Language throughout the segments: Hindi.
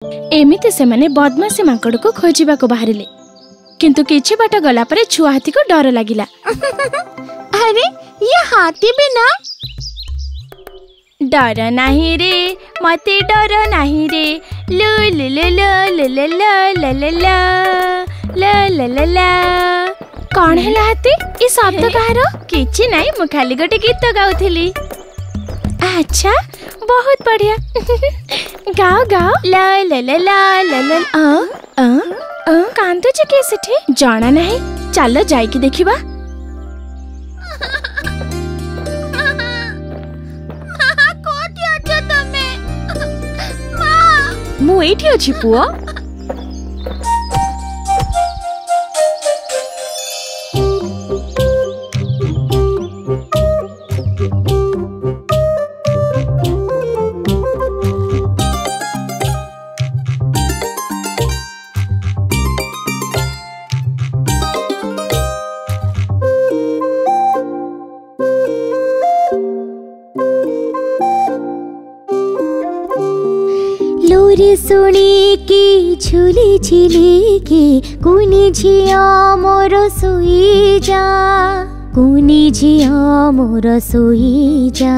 एमिति से माने बदमाशी माकड़ को खोजिबा को बाहरिले किंतु किछि बाट गला परे छुआ हाथी को डर लागिला। अरे ये हाथी भी ना। डर नहीं रे मते डर नहीं रे लो लो लो लो लो लो लो लो लो लो। कौन है हाथी? ई शब्द कहारो? किछि नहीं, मु खाली गोटे गीत गाउथिली। अच्छा बहुत बढ़िया। गाओ गाओ। ला ला ला ला ला ला। कांदो जे के सेठी जाना नहीं, चलो जाइकी देखिबा। कोठी अछ तमे? मु एठी अछि पुआ। लोरी सुनी की झुली झिली की कुनी झिया मोर सोई जा, कुनी झिया मोर सोई जा।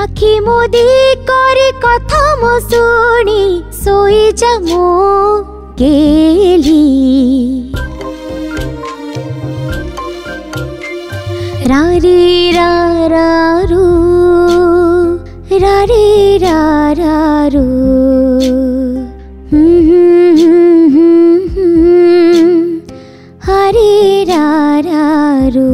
आखि मोदी करे कथा मो सुनी सोई जा मो केली। रा रे रा रा रू, रा रे रा रा रू। हरे रा रा रू।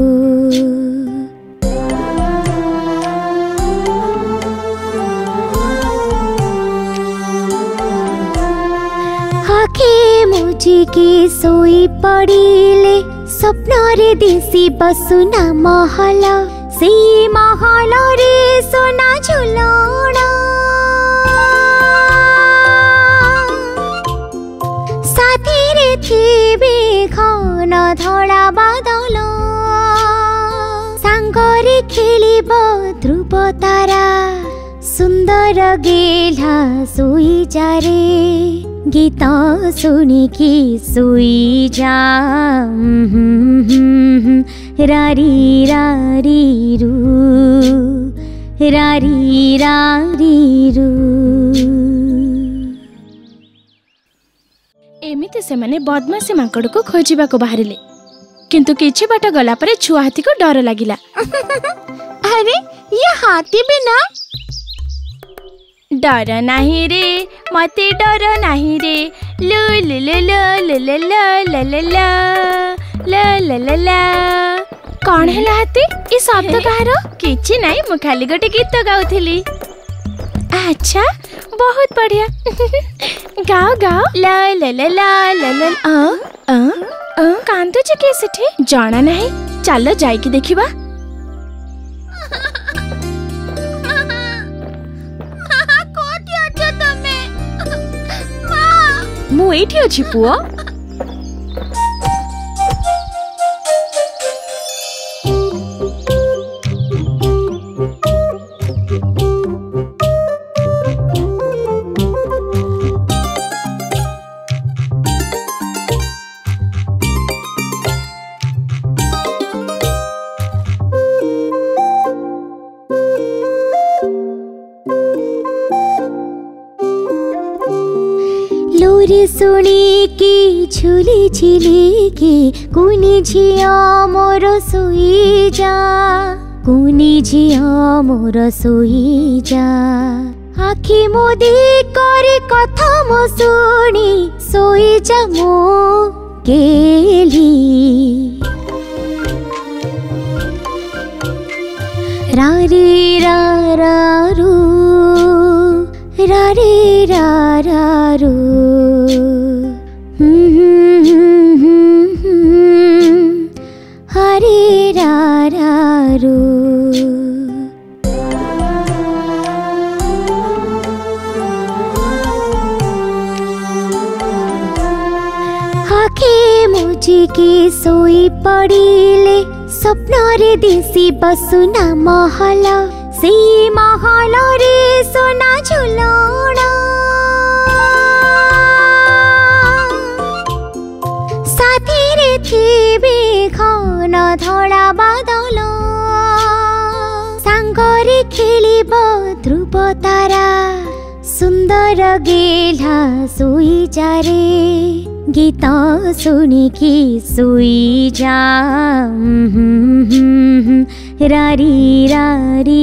आखे मुझी की सोई पड़िले स्वप्न रे दिसी बसुना महल, सी महल रे सोना झुलना। साथी रे थिबे घन धड़ा बादल, सांगरे खेलिब ध्रुव तारा। सुंदर गेला सोई जा रे, गीत सुनिकी सोई जा। रारी रारी रू, रारी रारी रू। एमिति से माने बदमाशी माकड़ को खोजिबा को बाहरिले किंतु किछि बाट गला परे छुआ हाथी को डर लागिला। अरे ये हाथी भी ना। डर नहीं रे मते डर नहीं रे लो लो लो लो लो लो लो लो लो लो। कौन है हाथी? ई शब्द कहारो? किछि नहीं, मु खाली गोटे गीत गाउथिली। अच्छा बहुत बढ़िया। गाओ गाओ। ला ला ला ला ला ला। कांदो जे के सेठी जाना नहीं, चलो जाइकी देखिबा। कोठी अछ तमे? मु एठी अछि पुआ। लोरी सुनी की झुली झिली की कुनी झिया मोर सोई जा, कुनी झिया मोर सोई जा। आखि मोदी करे कथा मो सुनी सोई जा मो केली। रा रे रा रा रू, रा रे रा रा रू। हरे रा रा रू। आखे मुझी की सोई पड़िले स्वप्न रे दिसी बसुना महल, सी महल रे सोना झुलना। देव ध्रुव तारा सुंदर गेला सोई जारे गीत सुनिकी सोई जा रारी रारी